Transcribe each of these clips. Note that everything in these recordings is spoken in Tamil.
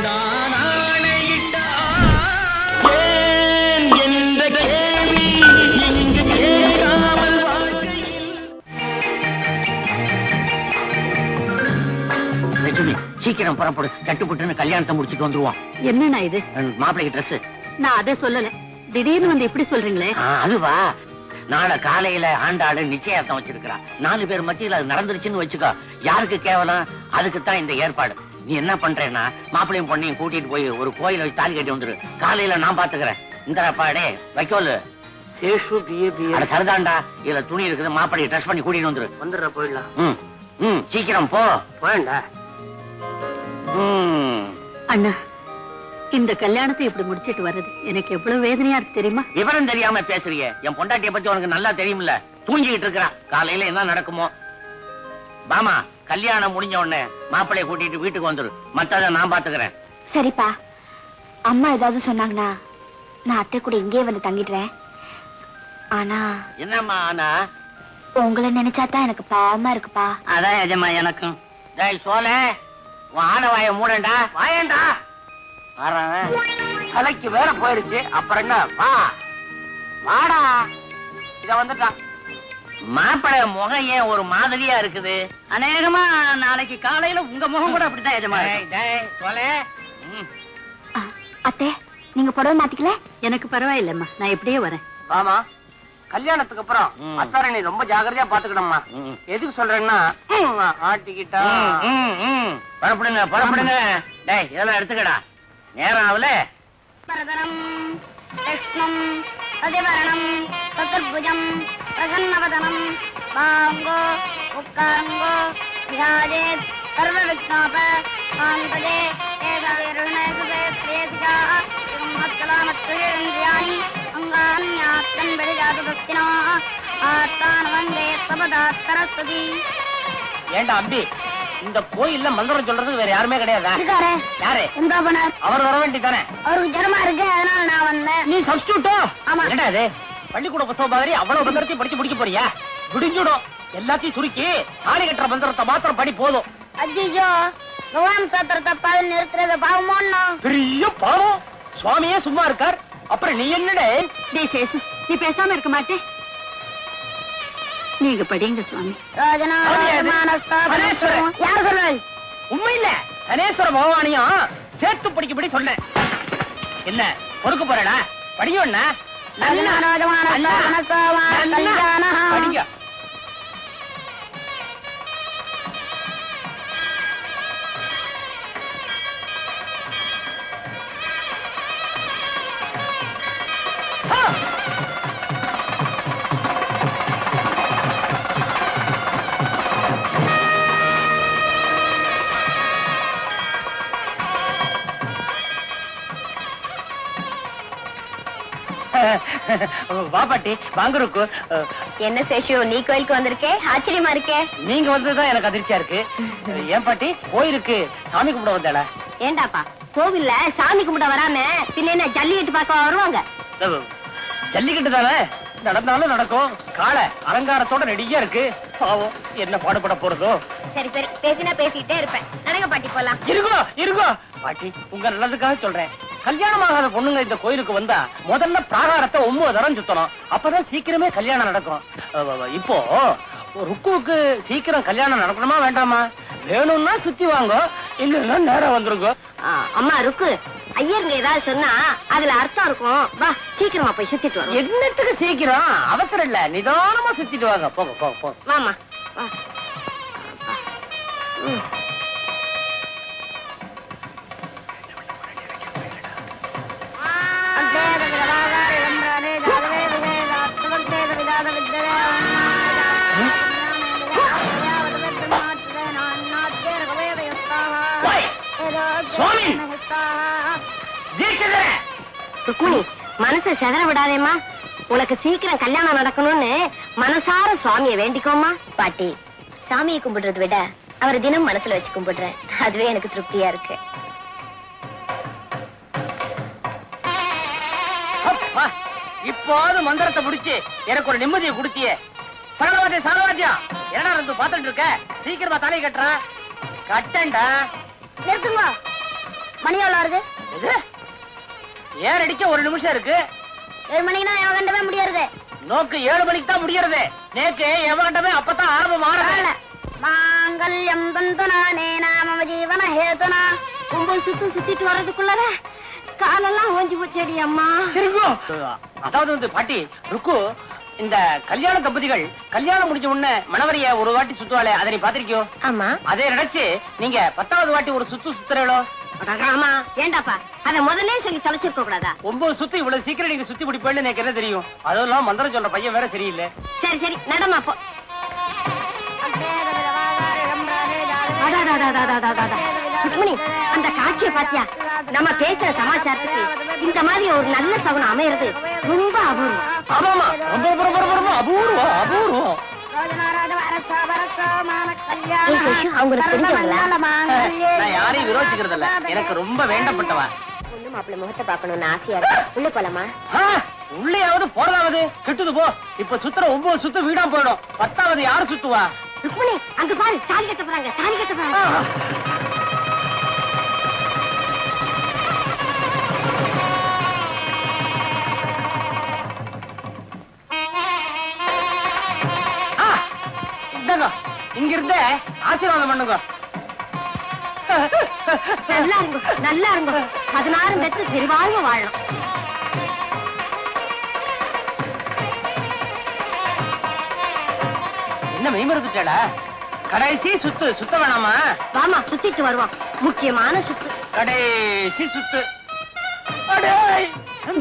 நான் ஏன் என்ற கேள்வி இங்கு கேட்காமல் லட்சுமி சீக்கிரம் புறப்படு, சட்டுப்புட்டுன்னு கல்யாணத்தை முடிச்சுட்டு வந்துருவோம். என்னண்ணா இது? மாப்பிள்ளைக்கு ட்ரெஸ். நான் அதை சொல்லல, திடீர்னு வந்து இப்படி சொல்றீங்களே. அதுவா, நாளை காலையில ஆண்டாளு நிச்சயார்த்தம் வச்சிருக்கிறா. 4 பேர் மத்தியில அது நடந்துருச்சுன்னு வச்சுக்கோ, யாருக்கு கேவலம்? அதுக்குத்தான் இந்த ஏற்பாடு. நீ என்ன பண்றேன்னா, மாப்பிள்ளையும் பொண்ணையும் கூட்டிட்டு போய் ஒரு கோயில வச்சு தாலி கட்டி வந்துரு. காலையில நான் பாத்துக்கிறேன். இந்த பாடே வைக்கோலு சேஷு சரிதான்டா. இதுல துணி இருக்குது, மாப்பிள்ளைய ட்ரெஸ் பண்ணி கூட்டிட்டு வந்துரு. வந்துடுற போயிடலாம். சீக்கிரம் போ. போயண்டா. அண்ணா, இந்த கல்யாணத்தை இப்படி முடிச்சிட்டு வர்றது எனக்கு எவ்வளவு வேதனையா இருக்கு தெரியுமா? விவரம் தெரியாம பேசுறிய? என் பொண்டாட்டிய பத்தி உனக்கு நல்லா தெரியும்ல. தூங்கிட்டு இருக்கிறா. காலையில என்ன நடக்குமோ. பாமா, கல்யாணம் முடிஞ்ச உடனே மாப்பிள்ளைய கூட்டிட்டு வீட்டுக்கு வந்துரு. மத்தத நான் பாத்துக்கிறேன். சரிப்பா. அம்மா ஏதாவது சொன்னாங்கன்னா நான் அத்தை கூட இங்கே வந்து தங்கிடுறேன். ஆனா என்னம்மா? ஆனா உங்களை நினைச்சாதான் எனக்கு பாவமா இருக்குப்பா. அதான் எஜமா எனக்கும். டேய் சோல, உன் ஆன வாய மூடண்டா. வாயண்டா. தலைக்கு வேற போயிருச்சு. அப்புறம் என்ன? வா வாடா. இத வந்துட்டான். மாப்பிள்ளை முகம் ஏன் ஒரு மாதிரியா இருக்குது? அநேகமா நாளைக்கு காலையில உங்க முகம் கூட அப்படித்தான் எஜமா. அத்தை, நீங்க புடவை மாத்திக்கல? எனக்கு பரவாயில்லம்மா, நான் எப்படியே வரேன். ஆமா, கல்யாணத்துக்கு அப்புறம் அத்தாரை நீ ரொம்ப ஜாகிரதையா பாத்துக்கணும்மா. எதுக்கு சொல்றேன்னா, ஆட்டிக்கிட்டா பரப்படுங்க பரப்படுங்க. டேய் இதெல்லாம் எடுத்துக்கடா. நேரம் ஆகல. பரதரம் கிருஷ்ணம் அதிவரணம் சதுர்புஜம் பிரசன்னவதனம் பாங்கோ உட்காரங்கோ விஹாஜேத் சர்வ விக்னோப சாந்ததே ஏதவிருணேசுதே ஸ்ரேதிகா மத்கலாமத்விரேந்திரியாணி அங்கான்யாத்தன் பெரிஜாது பக்தினோ ஆத்தான வந்தே சபதாத்தரஸ்துதி. ஏண்டா அம்பி, இந்த கோயில்ல மந்திரம் சொல்றதுக்கு வேற யாருமே கிடையாதா? இருக்காரே. யாரு? அவர் வர வேண்டிதானே? அவருக்கு ஜரமா இருக்கு, அதனால நான் வந்தேன். நீ சப்ஸ்டியூட்டோ? ஆமா. என்னடா இது, பள்ளிக்கூட புத்தகம் மாதிரி அவ்வளவு மந்திரத்தையும் படிச்சு முடிக்க போறியா? விடிஞ்சுடும். எல்லாத்தையும் சுருக்கி தாலி கட்டுற மந்திரத்தை மாத்திரம் படி போதும். அஜிஜோ, பகவான் சாத்திரத்தை பாதி நிறுத்துறது பாவமோன்னா? பெரிய பாவம். சுவாமியே சும்மா இருக்கார், அப்புறம் நீ என்னடே? சேசு, நீ பேசாம இருக்க மாட்டே. நீங்க படிங்க சுவாமி. யார் சொல்றாரு? உண்மை இல்ல, சனேஸ்வர பகவானையும் சேர்த்து படிக்கப்படி சொன்னேன். என்ன பொறுக்க போறடா? படிங்க. படிங்க. வா பாட்டி, வாங்குருக்கு. என்ன சேஷு, நீ கோயிலுக்கு வந்திருக்கே? ஆச்சரியமா இருக்கே. நீங்க வந்ததுதான் எனக்கு அதிர்ச்சியா இருக்கு. ஏன் பாட்டி, கோயிலுக்கு சாமி கும்பிட வந்தாளா? ஏண்டாப்பா, கோவில்ல சாமி கும்பிட வராம பின்ன என்ன ஜல்லிக்கட்டு பார்க்க வருவாங்க? ஜல்லிக்கட்டு தானே, நடந்தாலும் நடக்கும். காளை அலங்காரத்தோட ரெடியா இருக்கு. பாவம், என்ன பாடுபட போறதோ. சரி சரி, பேசினா பேசிட்டே இருப்பேன். நடங்க பாட்டி, போலாம். இருக்கோ பாட்டி, உங்க நல்லதுக்காக சொல்றேன். கல்யாணம் ஆகாத பொண்ணுங்க இந்த கோயிலுக்கு வந்தா முதல்ல பிராகாரத்தை 9 தரம் சுத்தணும். அப்பதான் சீக்கிரமே கல்யாணம் நடக்கும். இப்போ ருக்குவுக்கு சீக்கிரம் கல்யாணம் நடக்கணுமா வேண்டாமா? வேணும்னா சுத்தி வாங்க, இல்லன்னா நேரம் வந்துருங்க. அம்மா ருக்கு, ஐயருங்க ஏதாவது சொன்னா அதுல அர்த்தம் இருக்கும். வா, சீக்கிரமா போய் சுத்திட்டு வரோம். என்னத்துக்கு சீக்கிரம்? அவசரம் இல்ல, நிதானமா சுத்திட்டு வாங்க. போங்க போங்க போங்க. மாமா மனசை செதற விடாதேம்மா. உனக்கு சீக்கிரம் கல்யாணம் நடக்கணும்னு மனசார சுவாமியை வேண்டிக்கோமா. பாட்டி, சாமியை கும்பிடுறதை விட அவரை தினம் மனசுல வச்சு கும்பிடுறேன். அதுவே எனக்கு திருப்தியா இருக்கு. இப்போது மந்திரத்தை முடிச்சு எனக்கு ஒரு நிம்மதியை கொடுத்தியே. சரவாத்தியம் என்ன இருந்து பாத்துட்டு இருக்க? சீக்கிரமா தலையை கட்டுற. கட்டண்டா. நிறுத்துங்க. மணி எவ்வளவு வருது? ஏன் அடிக்க 1 நிமிஷம் இருக்கு. 7 மணினா எவன் கண்டவே முடியாது. நோக்கு 7 மணிக்கு தான் முடியறது. நேக்கு எவன்டமே அப்பதான் ஆரம்பம் ஆரம்பம். மாங்கல்யம் தந்துனானே நாம ஜீவன ஹேதுனா. கும்பல் சுத்திட்டு வர்றதுக்குள்ளத காலெல்லாம் ஓஞ்சி போச்சேடி அம்மா. அதாவது வந்து பாட்டி ருக்கு, இந்த கல்யாண தம்பதிகள் கல்யாணம் முடிஞ்ச உடனே மணவரைய ஒரு வாட்டி சுத்துவாளே, அதை நீ பாத்திருக்கியோ? ஆமா. அதே நினைச்சு நீங்க 10வது வாட்டி ஒரு சுத்துறீங்களோ? ஆமா. ஏண்டாப்பா அத முதல்ல சொல்லி தொலைச்சிருக்க கூடாதா? 9 சுத்து இவ்வளவு சீக்கிரம் நீங்க சுத்தி முடிப்பேன்னு எனக்கு என்ன தெரியும்? அதெல்லாம் மந்திரம் சொல்ற பையன் வேற சரியில்லை. சரி நடமா போ. ருக்மிணி, அந்த காட்சியை பாத்தியா? நம்ம பேசுற சமாச்சாரத்துக்கு இந்த மாதிரி ஒரு நல்ல சகுனம் அமையிறது ரொம்ப அபூர்வம். ஆமாமா, ரொம்ப அபூர்வம் அபூர்வம். அவங்களுக்கு தெரிஞ்சவங்களா? நான் யாரையும் விரோதிக்கிறது இல்ல, எனக்கு ரொம்ப வேண்டப்பட்டவா. பொண்ணு மாப்பிள்ளை முகத்தை பாக்கணும்னு ஆசையா இருக்கு. உள்ள போலாமா? உள்ளேயாவது போறதாவது கெட்டுது போ. இப்ப சுத்துற 9 சுத்து வீடா போயிடும். 10வது யாரு சுத்துவா? ருக்மிணி, அங்க பாரு, தாலி கட்ட போறாங்க, தாலி கட்ட போறாங்க. இங்க இருந்த ஆசீர்வாதம் பண்ணுங்க. நல்லா இருங்க 16 பெற்று பெருவாழ்வு வாழணும். என்ன மெய்மறந்துட்டா? கடைசி சுத்த வேணாமா? வாமா, சுத்திட்டு வருவோம். முக்கியமான சுத்து, கடைசி சுத்து.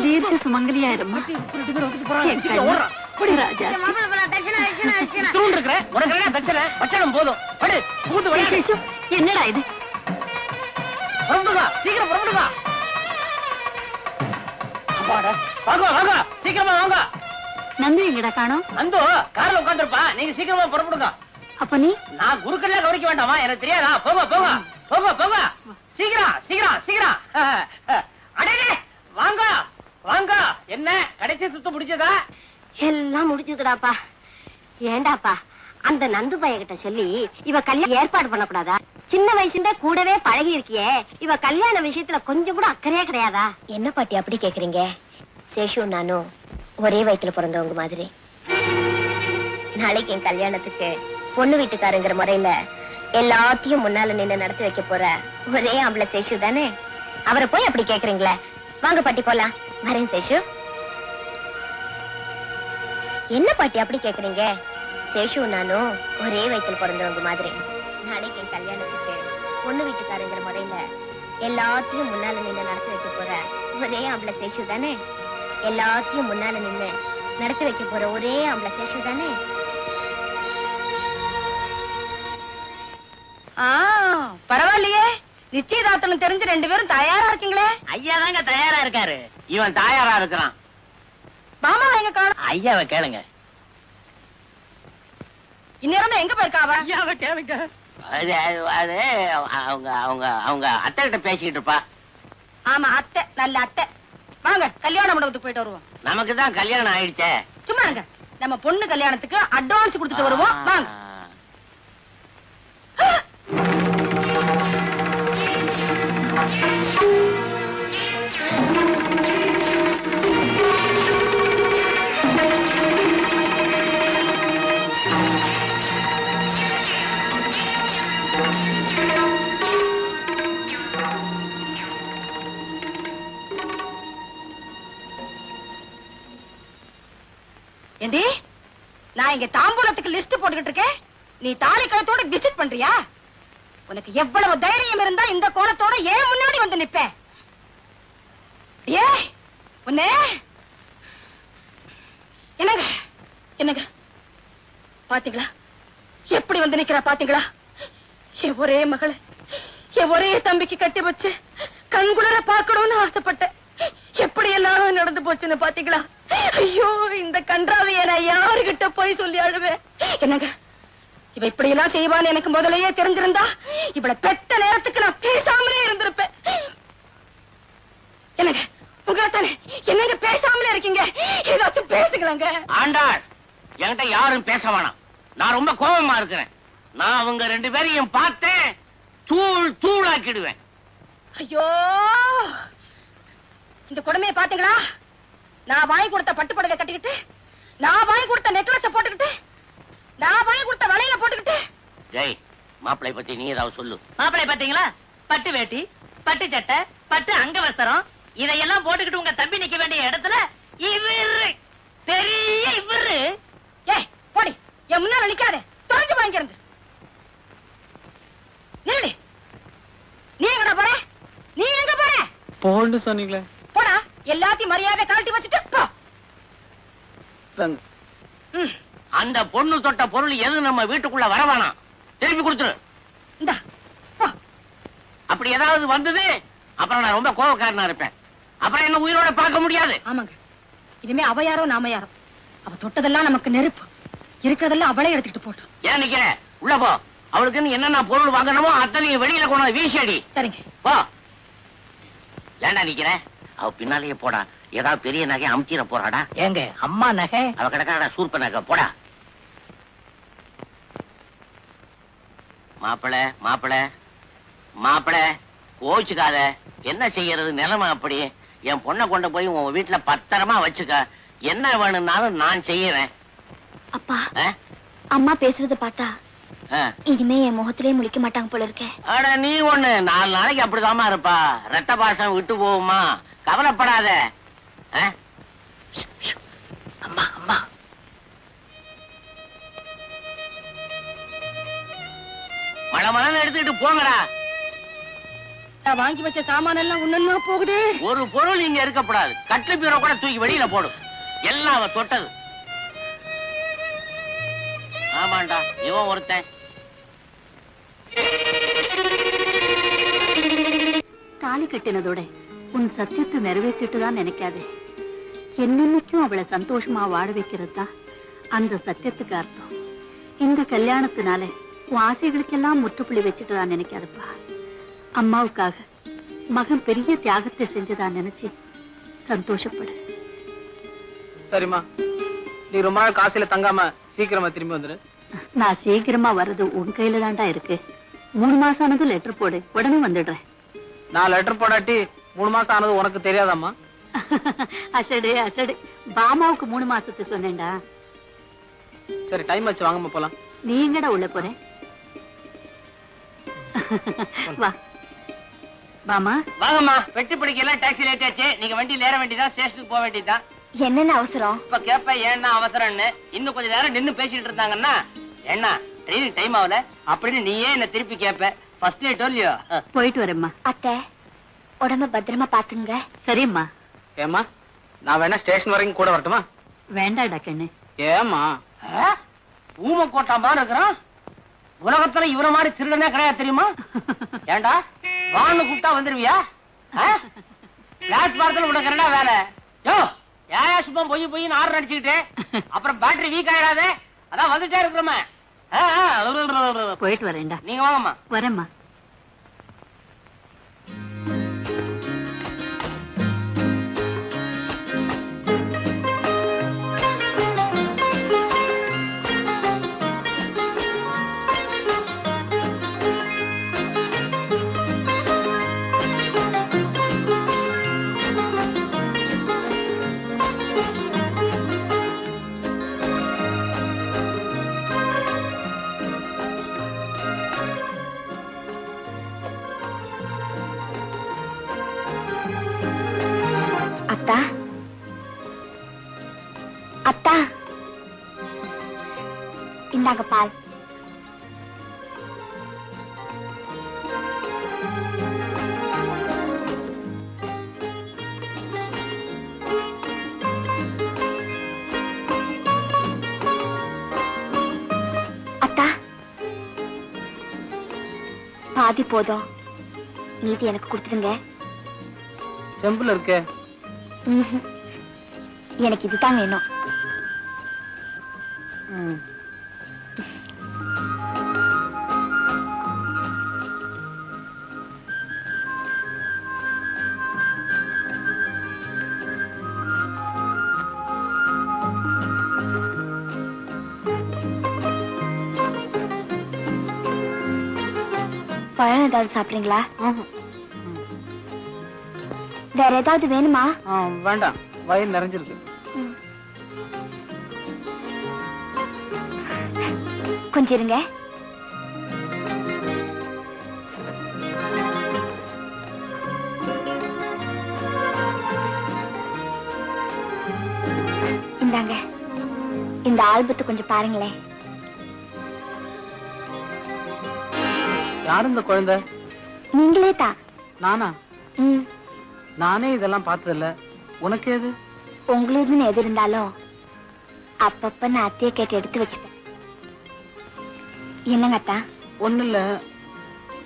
தீர்க்க சுமங்கலியாயிரம்மா. ராஜா என்னடா இது? சீக்கிரம் புறப்படுங்க. சீக்கிரமா வாங்க. நந்து எங்கடா காணோம்? நந்து கார்ல உட்காந்துருப்பா. நீங்க சீக்கிரமா புறப்படுங்க. அப்ப நீ? நான் குருக்கள்ல கவனிக்க வேண்டாமா? எனக்கு தெரியாதா? போங்க. சீக்கிரம். அடே வாங்க. என்ன கடைசி சுத்து முடிஞ்சதா? எல்லாம் முடிஞ்சதுடாப்பா. ஏண்டாப்பா அந்த நந்து பையகிட்ட சொல்லி இவ கல்யாணம் ஏற்பாடு பண்ணக்கூடாதா? சின்ன வயசுல கூடவே பழகி இருக்கியே, இவ கல்யாண விஷயத்துல கொஞ்சம் கூட அக்கறையே கிடையாதா? என்ன பாட்டி அப்படி கேக்குறீங்க? சேஷு நானும் ஒரே வயித்துல பிறந்தவங்க மாதிரி. நாளைக்கு என் கல்யாணத்துக்கு பொண்ணு வீட்டுக்காரங்கிற முறையில எல்லாத்தையும் முன்னால நின்று நடத்தி வைக்க போற ஒரே ஆம்பளை சேஷு தானே. அவரை போய் அப்படி கேக்குறீங்களே. வாங்க பாட்டி போலாம். வரேன் சேஷு. என்ன பாட்டி அப்படி கேக்குறீங்க? சேஷு நானும் ஒரே வயித்துல பிறந்தவங்க மாதிரி. நாளைக்கு என் கல்யாணத்துக்கு பொண்ணு வீட்டுக்காரங்கிற முறையில எல்லாத்தையும் முன்னால நின்று நடத்தி வைக்க போற ஒரே ஆம்பளை சேஷு தானே. எல்லாத்தையும் முன்னால நின்று நடத்தி வைக்க போற ஒரே ஆம்பளை சேஷு தானே. பரவாயில்லையே, நிச்சயதார்த்தம் தெரிஞ்சு 2 பேரும் தயாரா இருக்கீங்களே. ஐயா தாங்க தயாரா இருக்காரு. இவன் தயாரா இருக்கிறான். மாமா எங்க காணோம்? ஐயாவை கேளுங்க. இந்நேரம் எங்க போயிருக்காவ? ஐயாவை கேளுங்க. அது அவங்க அத்தை கிட்ட பேசிக்கிட்டு இருப்பா. ஆமா, அத்தை, நல்ல அத்தை. வாங்க கல்யாண மண்டபத்துக்கு போயிட்டு வருவோம். நமக்கு தான் கல்யாணம் ஆயிடுச்சே. சும்மா இருங்க, நம்ம பொண்ணு கல்யாணத்துக்கு அட்வான்ஸ் கொடுத்துட்டு வருவோம். வாங்க. ஏண்டி, நான் இங்க தாம்பூலத்துக்கு லிஸ்ட் போட்டுக்கிட்டு இருக்கேன். நீ தாலி கழுத்தோட விசிட் பண்றியா? உனக்கு எவ்வளவு தைரியம் இருந்தா இந்த கோலத்தோட ஏன் முன்னாடி வந்து நிப்ப? ஏ உன்னே என்னங்க பாத்தீங்களா? எப்படி வந்து நிக்கிறா பாத்தீங்களா? என் ஒரே மகளை என் ஒரே தம்பிக்கு கட்டி வச்சு கண்குளர பாக்கணும்னு ஆசைப்பட்டேன். எப்படி எல்லாம் நடந்து போச்சுன்னு பாத்தீங்களா? ஐயோ, இந்த கன்றாவைய நான் யாருகிட்ட போய் சொல்லி அழுவேன்? என்னங்க, இவ இப்படி எல்லாம் செய்வான்னு எனக்கு முதலையே தெரிஞ்சிருந்தா இவளை பெத்த நேரத்துக்கு நான் பேசாமலே இருந்திருப்பேன். என்னங்க, உங்களை தானே, என்னங்க பேசாமலே இருக்கீங்க? ஏதாச்சும் பேசுங்களேங்க. ஆண்டாள், என்கிட்ட யாரும் பேச வேணாம். நான் ரொம்ப கோபமா இருக்கிறேன். நான் அவங்க 2 பேரையும் பார்த்தேன், தூள் தூளாக்கிடுவேன். ஐயோ, இந்த கொடுமையை பாத்தீங்களா? நான் வாங்கி கொடுத்த பட்டு புடவை கட்டிக்கிட்டு, நான் வாங்கி கொடுத்த நெக்லஸ் போட்டுக்கிட்டு, நான் வாங்கி கொடுத்த வளையல போட்டுக்கிட்டு. ஜெய், மாப்பிளை பத்தி நீ ஏதாவது சொல்லு. மாப்பிளை பாத்தீங்களா? பட்டு வேட்டி, பட்டு சட்டை, பட்டு அங்கவஸ்திரம் இதையெல்லாம் போட்டுக்கிட்டு உங்க தம்பி நிக்க வேண்டிய இடத்துல இவரு பெரிய இவரு. ஏய் போடி, என் முன்னால நிக்காதே, தொலைஞ்சு வாங்கிருந்து. நில்லு. நீ எங்கடா போற? நீ எங்க போற? போன்னு சொன்னீங்களே. போடா, எல்லாத்தையும் மரியாதை கழட்டி வச்சுட்டு போ. ம், அந்த பொண்ணு தொட்ட பொருள் எது நம்ம வீட்டுக்குள்ள வரவானா, திருப்பி கொடுத்துரு. இந்தா போ. அப்படி ஏதாவது வந்தது அப்புறம் நான் ரொம்ப கோபக்காரனா இருப்பேன். அப்புறம் என்ன உயிரோட பார்க்க முடியாது. ஆமாங்க, இனிமே அவ யாரோ நாம யாரோ, அவ தொட்டதெல்லாம் நமக்கு நெருப்பு, இருக்கிறதெல்லாம் அவளே எடுத்துக்கிட்டு போட்டோம். ஏன் நிக்கிற? உள்ள போ. அவளுக்கு என்னென்ன பொருள் வாங்கணுமோ அத்தனையும் வெளியில கொண்டு வீசி அடி. சரிங்க. போ. ஏண்டா நிக்கிற? அவ பின்னாலேயே போடா. ஏதாவது பெரிய நகை அமுச்சிட போறாடா. ஏங்க அம்மா நகை? அவ கிடக்காடா சூர்ப நகை. போடா. மாப்பிள மாப்பிள மாப்பிள, கோச்சுக்காத. என்ன செய்யறது, நிலைமை அப்படி. என் பொண்ணை கொண்டு போய் உன் வீட்டுல பத்திரமா வச்சுக்க. என்ன வேணும்னாலும் நான் செய்யறேன். அப்பா, ஆ? அம்மா பேசுறத பார்த்தா ஆ. இனிமே என் முகத்திலே முழிக்க மாட்டாங்க போல இருக்கே. அட நீ ஒண்ணு 4 நாளைக்கு அப்படிதாம்மா இருப்பா. ரத்த பாசம் விட்டு போகுமா, கவலைப்படாத. ஆ? அம்மா அம்மா. மழை எடுத்துக்கிட்டு போங்கடா. நான் வாங்கி வச்ச சாமான எல்லாம் ஒண்ணுன்னா போகுது. ஒரு பொருள் இங்க இருக்கப்படாது. கட்லு பீரோ கூட தூக்கி வெளியில போடும். எல்லாம் அவ தொட்டது. ஆமாண்டா, இவன் ஒருத்தன். தாலி கட்டினதோட உன் சத்தியத்தை நிறைவேற்றிட்டுதான் நினைக்காதே. என்னென்னைக்கும் அவளை சந்தோஷமா வாழ வைக்கிறது தான் அந்த சத்தியத்துக்கு அர்த்தம். இந்த கல்யாணத்தினால உன் ஆசைகளுக்கெல்லாம் முற்றுப்புள்ளி வச்சுட்டுதான் நினைக்காதப்பா. அம்மாவுக்காக மகன் பெரிய தியாகத்தை செஞ்சதான் நினைச்சு சந்தோஷப்படு. சரிம்மா, நீ ரொம்ப நாள் காசில தங்காம சீக்கிரமா திரும்பி வந்துரு. நான் சீக்கிரமா வர்றது உன் கையில தான்டா இருக்கு. 3 மாசம் ஆனது லெட்டர் போடு, உடனே வந்துடுறேன். நான் லெட்டர் போடாட்டி 3 மாசம் ஆனது உனக்கு தெரியாதாம்மா? அசடு அசடு, பாமாவுக்கு 3 மாசத்து சொன்னேன்டா. சரி, டைம் வச்சு வாங்கம்மா போலாம். நீ எங்கடா உள்ள போற? வா பாமா. வாங்கம்மா. வெட்டி பிடிக்கலாம். டாக்ஸி லேட் ஆச்சு. நீங்க வண்டியில ஏற வேண்டியதான், ஸ்டேஷனுக்கு போக வேண்டியதுதான். என்னென்ன அவசரம்? இப்ப கேப்ப ஏன்னா அவசரம்னு. இன்னும் கொஞ்ச நேரம் நின்னு பேசிட்டு இருந்தாங்கன்னா என்ன ட்ரெயின் டைம் ஆகல அப்படின்னு நீயே என்ன திருப்பி கேப்ப. ஃபர்ஸ்ட் டே டோல்லியோ. போயிட்டு வரேம்மா. அத்தை, உடம்ப பத்திரமா பாத்துங்க. சரிம்மா. ஏம்மா, நான் வேணா ஸ்டேஷன் வரைக்கும் கூட வரட்டுமா? வேண்டாடா கண்ணு. ஏம்மா, ஊம கோட்டா மாதிரி இருக்கிறான். உலகத்துல இவர மாதிரி திருடனே கிடையாது தெரியுமா? ஏண்டா வான்னு கூப்பிட்டா வந்துருவியா? பிளாட்பாரத்துல உனக்கு என்ன வேலை? யோ, ஏன் சும்மா பொய் பொய்ன்னு ஆறு அடிச்சுக்கிட்டு அப்புறம் பேட்டரி வீக் ஆயிடாதே. அதான் வந்துட்டே இருக்கிறோமே. போயிட்டு வரேன்டா. நீங்க வாங்கம்மா. வரேம்மா. அத்தா, அத்தா, இந்தாங்க பால். அத்தா, பாதி போதும், மீதி எனக்கு கொடுத்துருங்க. செம்பிள் இருக்கே. எனக்கு இதுதான் வேணும். பழம் ஏதாவது சாப்பிடுறீங்களா? வேற ஏதாவது வேணுமா? வேண்டாம், வயிறு நிறைஞ்சிருக்கு. கொஞ்சம் இருங்க. இந்தாங்க, இந்த ஆல்பத்தை கொஞ்சம் பாருங்களேன். யாரு இந்த குழந்தை? நீங்களே தான். நானா? நானே இதெல்லாம் பார்த்ததில்ல. உனக்கு எது? உங்களுதுன்னு எது இருந்தாலும் அப்பப்ப நான் அத்தையை கேட்டு எடுத்து வச்சுப்பேன். என்னங்க அத்தா? ஒண்ணு இல்ல,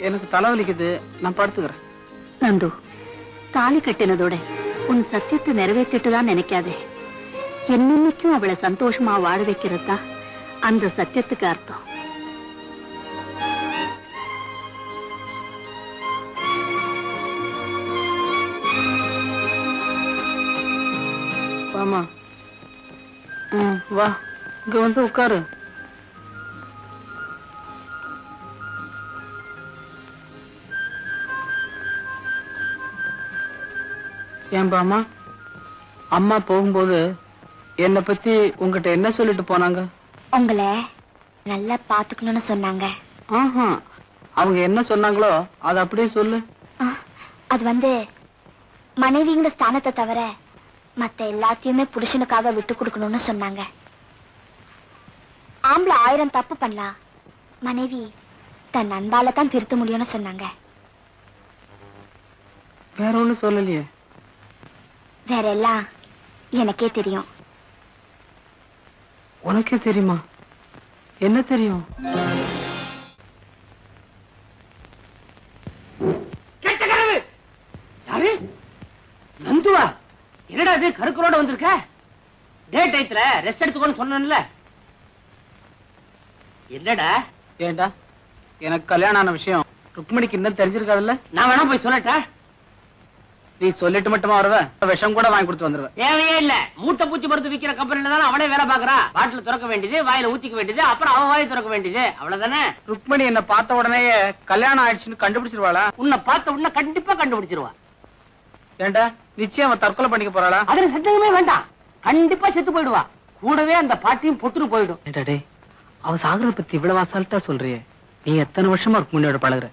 எனக்கு தலைவலிக்குது, நான் படுத்துக்கிறேன். நந்து, தாலி கட்டினதோட உன் சத்தியத்தை நிறைவேற்றிட்டு தான் நினைக்காதே. என்னைக்கும் அவளை சந்தோஷமா வாழ வைக்கிறதா அந்த சத்தியத்துக்கு அர்த்தம். வாமா. வா, இங்க வந்து உட்காரு. ஏன் பாமா, அம்மா போகும்போது என்னை பத்தி உங்ககிட்ட என்ன சொல்லிட்டு போனாங்க? உங்களை நல்லா பாத்துக்கணும்னு சொன்னாங்க. அவங்க என்ன சொன்னாங்களோ அதை அப்படியே சொல்லு. அது வந்து மனைவிங்கிற ஸ்தானத்தை தவிர மத்த எல்லாத்தையுமே புருஷனுக்காக விட்டு கொடுக்கணும்னு சொன்னாங்க. ஆம்பளை 1000 தப்பு பண்ணலாம், மனைவி தன் அன்பால தான் திருத்த முடியும்னு சொன்னாங்க. வேற ஒண்ணு சொல்லலையே? வேற எல்லாம் எனக்கே தெரியும். உனக்கே தெரியுமா? என்ன தெரியும்? கெட்ட கனவு. யாரு? நந்துவா? என்னடா இது கருக்கரோட வந்திருக்க? டே டைத்துல ரெஸ்ட் எடுத்துக்கோன்னு சொன்னேன்ல. என்னடா? ஏண்டா, எனக்கு கல்யாணம் ஆன விஷயம் ருக்மணிக்கு இன்னும் தெரிஞ்சிருக்காதுல்ல? நான் வேணா போய் சொல்லட்டா? நீ சொல்லிட்டு மட்டுமா வருவ? விஷம் கூட வாங்கி கொடுத்து வந்துருவ. தேவையே இல்ல. மூட்டை பூச்சி மருந்து விக்கிற கம்பெனில தானே அவனே வேலை பாக்குறான். பாட்டில் திறக்க வேண்டியது, வாயில ஊத்திக்க வேண்டியது, அப்புறம் அவன் வாயை திறக்க வேண்டியது, அவ்வளவுதானே. ருக்மணி என்ன பார்த்த உடனே கல்யாணம் ஆயிடுச்சுன்னு கண்டுபிடிச்சிருவாளா? உன்னை பார்த்த உடனே கண்டிப்பா கண்டுபிடிச்சிருவா. ஏண்டா, நிச்சயம் அவன் தற்கொலை பண்ணிக்க போறாளா? அதுல சந்தேகமே வேண்டாம். கண்டிப்பா செத்து போயிடுவா. கூடவே அந்த பாட்டியும் பொத்துன்னு போயிடும். ஏண்டா டேய், அவ சாகுறத பத்தி இவ்வளவு அசால்ட்டா சொல்றியே. நீ எத்தனை வருஷமா ருக்மணியோட பழகுற.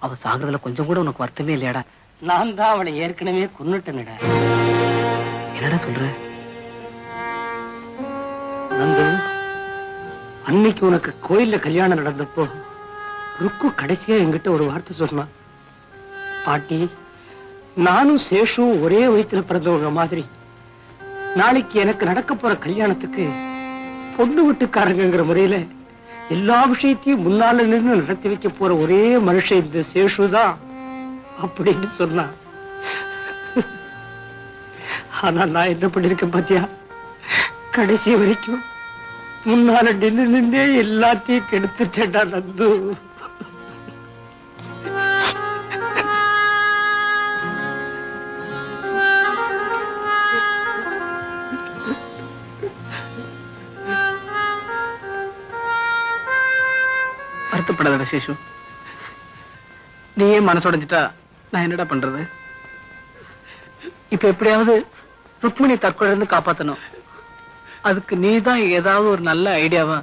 அவ சாகுறதுல கொஞ்சம் கூட உனக்கு வருத்தமே இல்லையாடா? நான் தான் அவளை ஏற்கனவே கொன்னுட்டேன்டா. என்னடா சொல்ற? நந்து, அன்னைக்கு உனக்கு கோயில்ல கல்யாணம் நடந்தப்போ ருக்கு கடைசியா என்கிட்ட ஒரு வார்த்தை சொன்னான். பாட்டி, நானும் சேஷும் ஒரே வயித்துல பிறந்தவங்க மாதிரி நாளைக்கு எனக்கு நடக்க போற கல்யாணத்துக்கு பொண்ணு வீட்டுக்காரங்கிற முறையில எல்லா விஷயத்தையும் முன்னால நின்று நடத்தி வைக்க போற ஒரே மனுஷன் இந்த சேஷுதான் அப்படின்னு சொன்னான். ஆனா நான் என்ன பண்ணிருக்கேன் பாத்தியா? கடைசி வரைக்கும் முன்னால நின்று எல்லாத்தையும் கெடுத்துட்டேன்டா நந்து. வருத்தப்படாத சேஷு, நீயே மனசுடைஞ்சிட்டா நான் என்னடா பண்றது? இப்ப எப்படியாவது ருக்மிணி தற்கொலை இருந்து காப்பாத்தணும். அதுக்கு நீதான் ஏதாவது ஒரு நல்ல ஐடியாவா?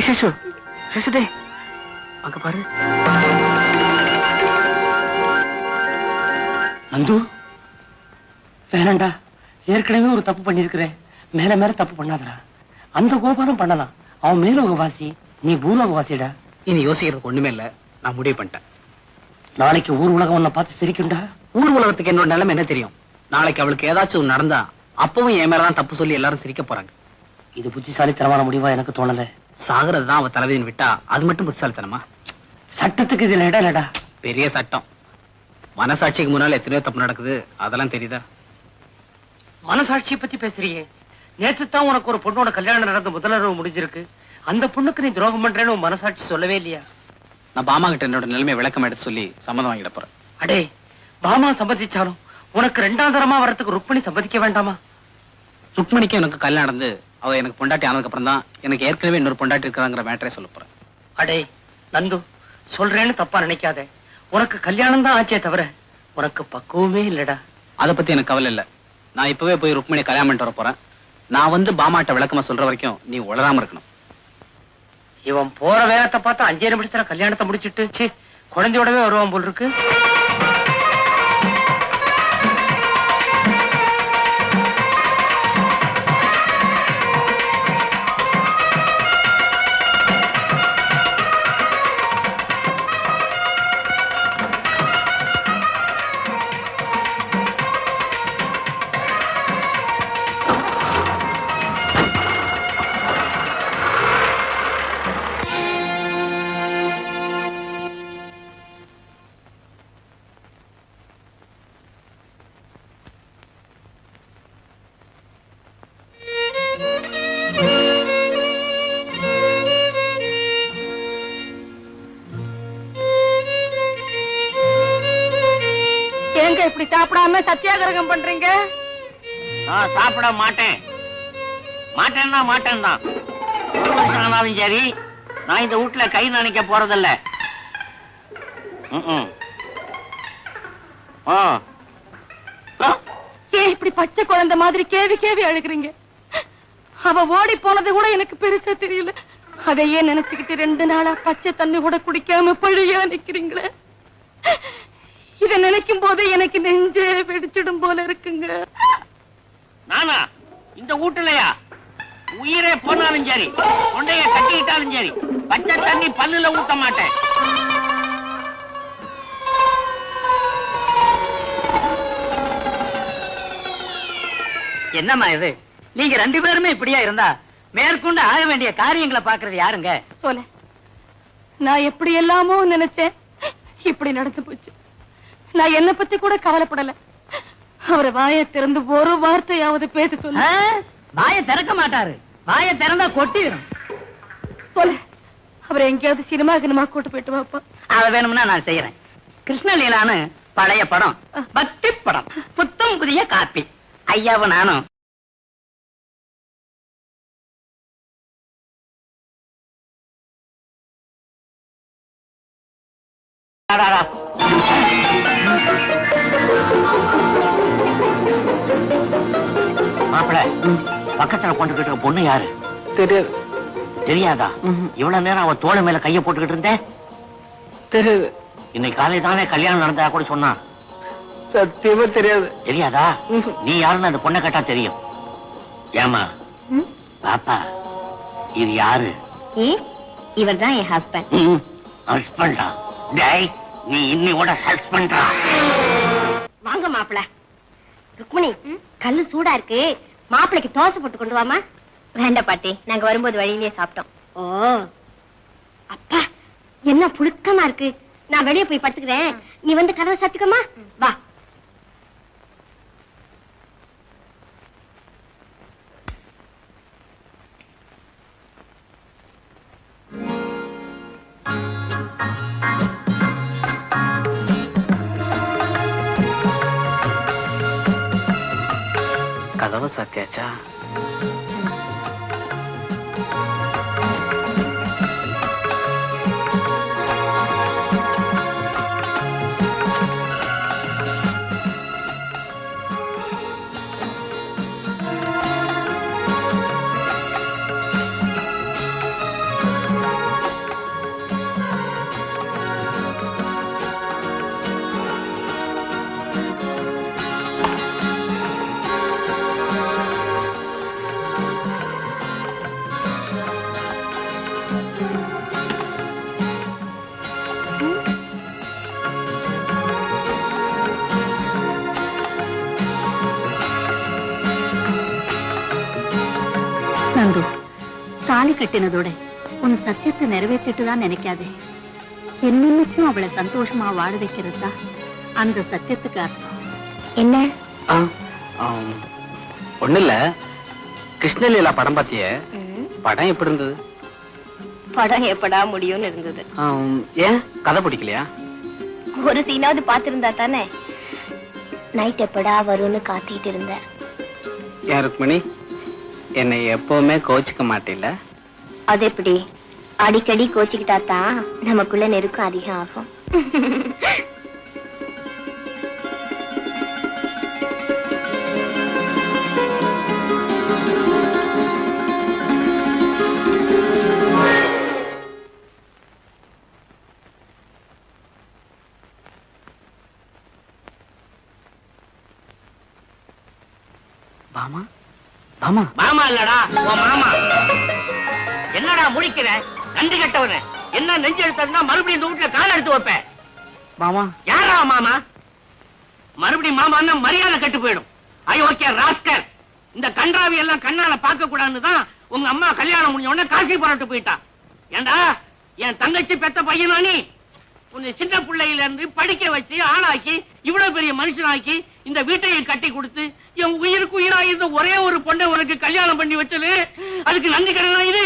சேஷு, சேஷு டே, அங்க பாரு. நந்து, வேணாண்டா. ஏற்கனவே ஒரு தப்பு பண்ணிருக்கிறேன். மேல மேல தப்பு பண்ணாதடா. அந்த கோபாலம் பண்ணலாம். அவன் மேலோக வாசி, நீ பூலோக வாசிடா. இனி யோசிக்கிறதுக்கு ஒண்ணுமே இல்ல. நான் முடிவு பண்ணிட்டேன். நாளைக்கு ஊர் உலகம் உன்னை பார்த்து சிரிக்கும்டா. ஊர் உலகத்துக்கு என்னோட நிலைமை என்ன தெரியும்? நாளைக்கு அவளுக்கு ஏதாச்சும் ஒண்ணு நடந்தா அப்பவும் என் மேலதான் தப்பு சொல்லி எல்லாரும் சிரிக்க போறாங்க. இது புத்திசாலித்தனமான முடிவா எனக்கு தோணல. சாகுறதுதான் அவ தலைவின்னு விட்டா அது மட்டும் புத்திசாலித்தனமா? சட்டத்துக்கு இதுல இடம் இல்லடா. பெரிய சட்டம். மனசாட்சிக்கு முன்னால எத்தனையோ தப்பு நடக்குது, அதெல்லாம் தெரியுதா? மனசாட்சியை பத்தி பேசுறியே. நேற்று தான் உனக்கு ஒரு பொண்ணோட கல்யாணம் நடந்த முதலரவு முடிஞ்சிருக்கு. அந்த பொண்ணுக்கு நீ துரோகம் பண்றேன்னு உன் மனசாட்சி சொல்லவே இல்லையா? நான் பாமா கிட்ட என்னோட நிலைமை விளக்கம் எடுத்து சொல்லி சம்மதம் வாங்கிட போறேன். அடே, பாமா சம்மதிச்சாலும் உனக்கு ரெண்டாம் தரமா வரத்துக்கு ருக்மணி சம்மதிக்க வேண்டாமா? ருக்மணிக்கு எனக்கு கல்யாணம் நடந்து அவ எனக்கு பொண்டாட்டி ஆனதுக்கு அப்புறம் தான் எனக்கு ஏற்கனவே இன்னொரு பொண்டாட்டி இருக்கிறாங்கிற மேட்டரே சொல்ல போறேன். அடே நந்து, சொல்றேன்னு தப்பா நினைக்காத. உனக்கு கல்யாணம் தான் ஆச்சே தவிர உனக்கு பக்குவமே இல்லடா. அதை பத்தி எனக்கு கவலை இல்ல. நான் இப்பவே போய் ருக்மணி கல்யாணம் பண்ணிட்டு வர போறேன். நான் வந்து பாமாட்ட விளக்கமா சொல்ற வரைக்கும் நீ உளராம இருக்கணும். இவன் போற வேகத்தை பார்த்தா 5 நிமிஷத்துல கல்யாணத்தை முடிச்சிட்டு குழந்தையோடவே வருவான் போல் இருக்கு. ஏங்க இப்படி சாப்பிடாம சத்தியாகிரகம் பண்றீங்க? நான் சாப்பிட மாட்டேன். மாட்டேன்னா மாட்டேன் தான். ஒரு வருஷம் ஆனாலும் சரி, நான் இந்த வீட்டுல கை நனைக்க போறதில்ல. ஏன் இப்படி பச்சை குழந்தை மாதிரி கேவி கேவி அழுகுறீங்க? அவ ஓடி போனது கூட எனக்கு பெருசா தெரியல. அதையே நினைச்சுக்கிட்டு 2 நாளா பச்சை தண்ணி கூட குடிக்காம பழியா நிக்கிறீங்களே. இத நினைக்கும் போது எனக்கு நெஞ்சே வெடிச்சிடும் போல இருக்குங்க. நானா இந்த வீட்டுலயா? உயிரே போனாலும் சரி, தொண்டைய கட்டிக்கிட்டாலும் சரி, பச்சை தண்ணி பல்லுல ஊத்த மாட்டேன். என்னம்மா இது? நீங்க 2 பேருமே இப்படியா இருந்தா மேற்கொண்டு ஆக வேண்டிய காரியங்களை பாக்குறது யாருங்க? சொல்ல, நான் எப்படி எல்லாமோ நினைச்சேன், இப்படி நடந்து போச்சு. நான் என்ன பத்தி கூட கவலைப்படல. அவரை வாயை திறந்து ஒரு வார்த்தையாவது பேச சொல்ல. வாயை திறக்க மாட்டாரு. வாயை திறந்தா கொட்டிடும். சொல்ல, அவரை எங்கேயாவது சினிமா கினிமா கூட்டு போயிட்டு வாப்பா. அத வேணும்னா நான் செய்யறேன். கிருஷ்ணலீலான்னு பழைய படம், பக்தி படம், புத்தம் புதிய காப்பி. ஐயாவும் நானும் மாப்பிள, பக்கத்துல கொண்டுகிட்டு பொண்ணு யாரு? தெரியாது. தெரியாதா? இவ்வளவு நேரம் அவ தோளை மேல கைய போட்டுக்கிட்டு இருந்தேன். தெரியாது. இன்னைக்கு காலை தானே கல்யாணம் நடந்தா கூட சொன்னான். சத்தியமா தெரியாது. தெரியாதா? நீ யாருன்னு அந்த பொண்ணை கேட்டா தெரியும். ஏமா பாப்பா, இது யாரு? இவர் தான் என் ஹஸ்பண்ட். ஹஸ்பண்டா? டேய், நீ இன்னையோட சஸ்பெண்டா? வாங்க மாப்பிள்ள. ருக்மணி, கல்லு சூடா இருக்கு, மாப்பிளைக்கு தோசை போட்டு கொண்டு வாமா. வேண்டாம் பாட்டி, நாங்க வரும்போது வழியிலேயே சாப்பிட்டோம். ஓ அப்பா, என்ன புழுக்கமா இருக்கு. நான் வெளியே போய் படுத்துக்கிறேன், நீ வந்து கதவை சாத்திக்கமா. வா. கதவை சாத்தியாச்சா? நந்து, தாலி கட்டினதோட உன் சத்தியத்தை நிறைவேற்றிட்டு தான் நினைக்காதே. என்னைக்கும் அவளை சந்தோஷமா வாழ வைக்கிறது தான் அந்த சத்தியத்துக்கு அர்த்தம். என்ன? ஒண்ணு இல்ல, கிருஷ்ணலீலா படம் பாத்திய? படம் எப்படி இருந்தது? படம் எப்படா முடியும்னு இருந்தது. ஏன் கதை பிடிக்கலையா? ஒரு சீனாவது பாத்திருந்தா தானே. நைட் எப்படா வரும்னு காத்திட்டு இருந்தேன். ஏன் ருக்மணி, என்னை எப்பவுமே கோச்சிக்க மாட்டேல? அது எப்படி? அடிக்கடி கோச்சிக்கிட்டா தான் நமக்குள்ள நெருக்கம் அதிகம் ஆகும். மாமா, மாமா, மாமா இல்லடா உன் மாமா. என்னடா முடிக்கிற நன்றி கட்டவன? என்ன நெஞ்சு எடுத்ததுன்னா மறுபடியும் இந்த வீட்டுல கால எடுத்து வைப்பேன். மாமா. யாரா மாமா? மறுபடியும் மாமான்னா மரியாதை கட்டு போயிடும். அயோக்கிய ராஸ்கர். இந்த கன்றாவி எல்லாம் கண்ணால பார்க்க கூடாதுன்னு தான் உங்க அம்மா கல்யாணம் முடிஞ்ச உடனே காசி புறட்டு போயிட்டா. ஏண்டா என் தங்கச்சி பெத்த பையனா நீ? உன்னை சின்ன பிள்ளையில இருந்து படிக்க வச்சு ஆளாக்கி இவ்வளவு பெரிய மனுஷனாக்கி இந்த வீட்டையை கட்டி கொடுத்து என் உயிருக்கு உயிரா இருந்த ஒரே ஒரு பொண்ணை உனக்கு கல்யாணம் பண்ணி வச்சது அதுக்கு நன்றி கடனா இது?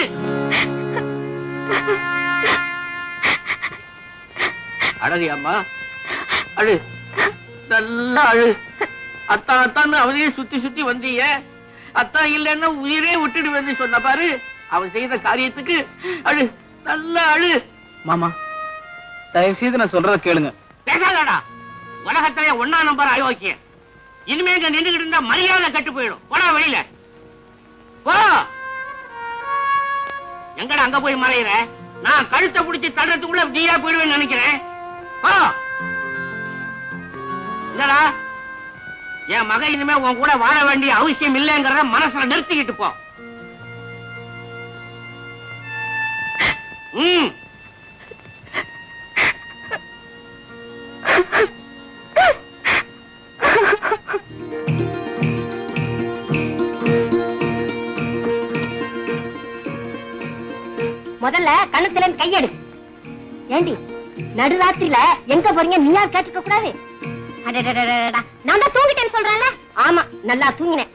அழகு அம்மா, அழு, நல்லா அழு. அத்தா அத்தான்னு அவனையே சுத்தி சுத்தி வந்தீங்க. அத்தா இல்லைன்னா உயிரே விட்டுடுவேன்னு சொன்ன பாரு. அவன் செய்த காரியத்துக்கு அழு, நல்லா அழு. மாமா, தயவு செய்து நான் சொல்றத கேளுங்க. பேசாதடா. உலகத்திலே 1ஆம் நம்பர் அயோக்கியம். இனிமே இங்க நின்றுகிட்டு இருந்தா மரியாதை கட்டு போயிடும். போடா வெளியில போ. எங்கடா அங்க போய் மறையிற? நான் கழுத்தை பிடிச்சி தடுறதுக்குள்ள நீயா போயிடுவேன்னு நினைக்கிறேன். போ. என்னடா என் மகன் இனிமே உன் கூட வாழ வேண்டிய அவசியம் இல்லைங்கிறத மனசுல நிறுத்திக்கிட்டு போ. முதல்ல கணத்துல கையெடு. ஏண்டி நடுராத்திரில எங்க போறீங்க? நீயா கேட்டுக்க கூடாது. நான் தான் தூங்கிட்டேன்னு சொல்றேன்ல. ஆமா, நல்லா தூங்கினேன்.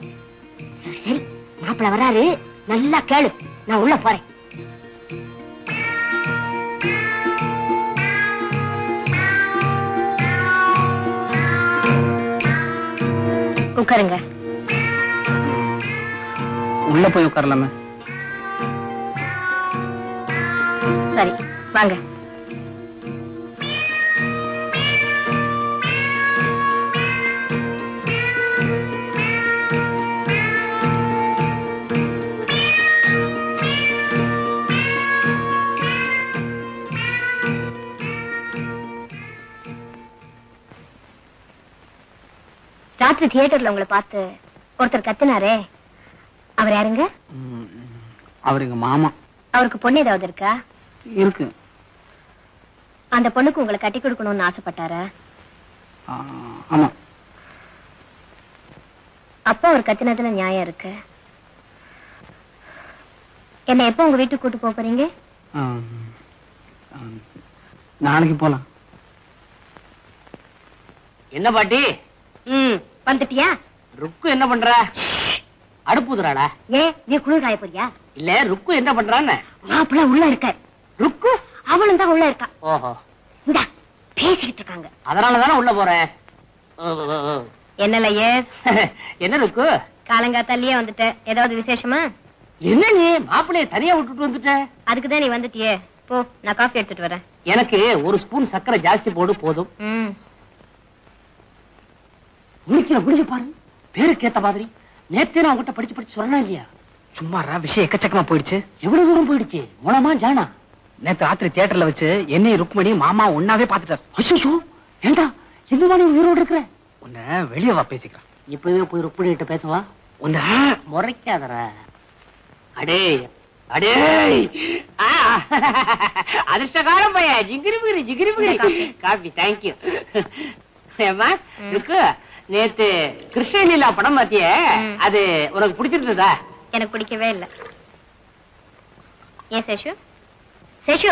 சரி, மாப்பிள்ள வராரு, நல்லா கேளு. நான் உள்ள போறேன். உட்காருங்க. உள்ள போய் உட்காரலாமே? சரி, வாங்க. ராத்திரி தியேட்டர்ல உங்களை பார்த்து ஒருத்தர் கத்துனாரே, அவர் யாருங்க? அவர் எங்க மாமா. அவருக்கு பொண்ணு ஏதாவது இருக்கா? இருக்கு. அந்த பொண்ணுக்கு உங்களை கட்டி கொடுக்கணும்னு ஆசைப்பட்டாரா? ஆமா. அப்பா அவர் கத்தினதுல நியாயம் இருக்கு. என்ன எப்ப உங்க வீட்டுக்கு கூட்டு போக போறீங்க? நாளைக்கு போலாம். என்ன பாட்டி? வந்துட்டியா? ருக்கு என்ன பண்ற? அடுப்புதுறாடா. ஏன் நீ குளிர் காய போறியா? இல்ல, ருக்கு என்ன பண்றான்னு. மாப்பிள்ள உள்ள இருக்க. ருக்கு அவளும் தான் உள்ள இருக்கா. ஓஹோ, இந்த பேசிக்கிட்டு இருக்காங்க. அதனாலதானே உள்ள போறேன். என்னல ஏர்? என்ன ருக்கு காலங்காத்தாலேயே வந்துட்ட? ஏதாவது விசேஷமா? என்ன நீ மாப்பிள்ளைய தனியா விட்டுட்டு வந்துட்ட? அதுக்குதான் நீ வந்துட்டியே. போ, நான் காஃபி எடுத்துட்டு வரேன். எனக்கு ஒரு ஸ்பூன் சர்க்கரை ஜாஸ்தி போடு போதும். முடிச்சு பாரு, பேருக்கு ஏத்த மாதிரி. நேத்தே நான் உங்ககிட்ட படிச்சு படிச்சு சொல்லணும் இல்லையா? சும்மாரா, விஷயம் எக்கச்சக்கமா போயிடுச்சு. எவ்வளவு தூரம் போயிடுச்சு? மூலமா ஜானா நேத்து ராத்திரி தியேட்டர்ல வச்சு என்னை ருக்மணி மாமா ஒன்னாவே பாத்துட்டாரு. அச்சோ, ஏண்டா இந்த மாதிரி உயிரோடு இருக்கிற? உன்னை வெளியே வா, பேசிக்கலாம். இப்பவே போய் ருக்மணி கிட்ட பேசவா? உன்னை முறைக்காதரா. அடே அடே, அதிர்ஷ்டகாரம் பைய. ஜிகிரி ஜிகிரி காபி. தேங்க்யூ. ஏமா இருக்கு, நேத்து கிருஷ்ணலீலா படம் பாத்திய, அது உனக்கு பிடிச்சிருந்ததா? எனக்கு பிடிக்கவே இல்ல. ஏன் சேஷு? சேஷு,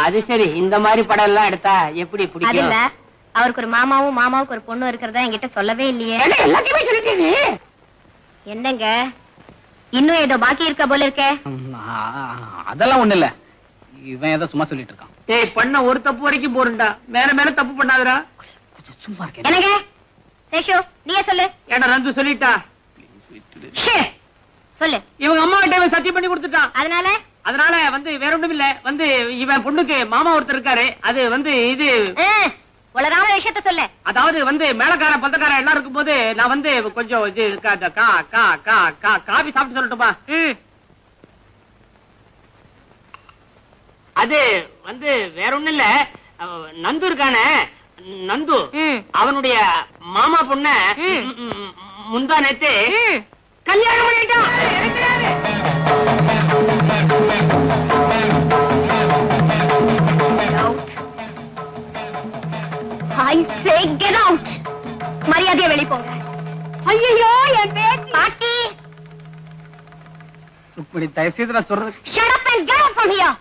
அது சரி. இந்த மாதிரி படம் எல்லாம் எடுத்தா எப்படி அது பிடிக்கும்? இல்ல, அவருக்கு ஒரு மாமாவும் மாமாவுக்கு ஒரு பொண்ணு இருக்கிறதா என்கிட்ட சொல்லவே இல்லையே. எல்லாத்தையுமே சொல்லிட்டீங்க. என்னங்க, இன்னும் ஏதோ பாக்கி இருக்க போல இருக்கே. அதெல்லாம் ஒண்ணு இல்ல, இவன் ஏதோ சும்மா சொல்லிட்டு இருக்கான். டேய், பண்ண ஒரு தப்பு வரைக்கும் போறண்டா, மேல மேல தப்பு பண்ணாதடா. கொஞ்சம் சும்மா இருக்கேன். என்னங்க, சேஷு நீயே சொல்லு. ஏடா நந்து சொல்லிட்டா. சொல்லு. இவங்க அம்மா கிட்ட சத்தியம் பண்ணி கொடுத்துட்டான். அதனால வேற ஒண்ணும் இல்ல, இவன் பொண்ணுக்கு மாமா ஒருத்தர் இருக்காரு. அது இது உலகான விஷயத்த சொல்லு. அதாவது மேலக்கார பந்தக்கார எல்லாம் இருக்கும் போது நான் கொஞ்சம் இது காபி சாப்பிட்டு சொல்லட்டுமா? அது வேற ஒண்ணும் இல்ல, நந்து இருக்கானே நந்து, அவனுடைய மாமா பொண்ண முந்தா நேத்து கல்யாணம் பண்ணிட்டான். மரியாதையா வெளிய போங்க. ஐயோ என் பேர் பாட்டி. இப்படி தயவு செய்து நான் சொல்றது. Shut up and get out from here.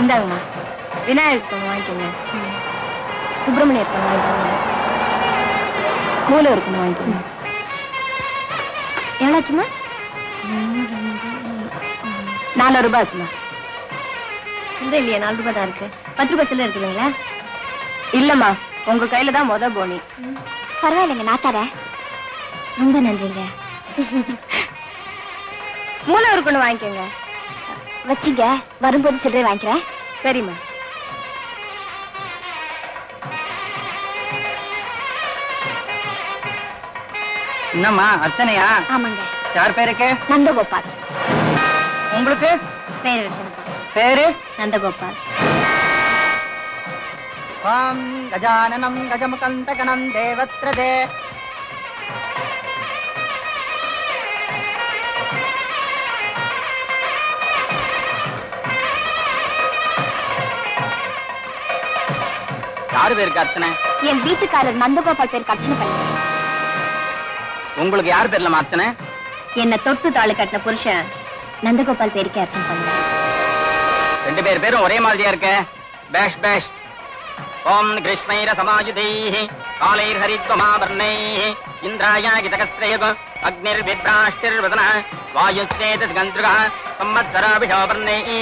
இந்தாங்கம்மா, விநாயகர் பொண்ணு வாங்கிக்கோங்க, சுப்பிரமணியர் பொண்ணு வாங்கிக்கோங்க, மூலவர் பொண்ணு வாங்கிக்கோங்க. எவ்வளோச்சுமா? 4 ரூபாய் ஆச்சுமா. இந்த இல்லையா, 4 ரூபாய் தான் இருக்கு. 10 ரூபாய் சில்லறை இருக்குதுங்களா? இல்லம்மா, உங்க கையில தான் முத போனி. பரவாயில்லைங்க, நான் தரேன். ரொம்ப நன்றிங்க. மூலவர் பொண்ணு வாங்கிக்கோங்க. வச்சுங்க, வரும்போது சில்லறை வாங்கிக்கிறேன். சரிம்மா. என்னம்மா அர்ச்சனையா? ஆமாங்க. யார் பேருக்கு? நந்தகோபால். உங்களுக்கு பேர் வச்சிருக்கோம். பேரு? நந்தகோபால். கஜானனம் கஜமுகந்தகனம் தேவத்ரதே. யாரு பேருக்கு அர்ச்சனை? என் வீட்டுக்காரர் நந்தகோபால் பேருக்கு அர்ச்சனை பண்ணுங்க. உங்களுக்கு யார் பேர்ல அர்ச்சனை? என்ன தொட்டு தாளி கட்டின புருஷன் நந்தகோபால் பேருக்கு அர்ச்சனை பண்ணுங்க. 2 பேரும் ஒரே மாதிரியா இருக்க. பேஷ் பேஷ். ஓம் கிருஷ்ணைர சமாயுதைஹி காலைர் ஹரித்வமாபர்ணைஹி இந்திராய கிதகஸ்ரயக அக்னிர் விப்ராஷ்டிர்வதன வாயுஸ்தேத கந்திரக சம்மத்சராபிஷோபர்ணைஹி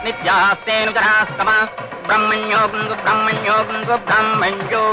நித்யாஸ்தேனுதராஸ்தம பிரம்மண்யோகம் பிரம்மண்யோகம் பிரம்மண்யோ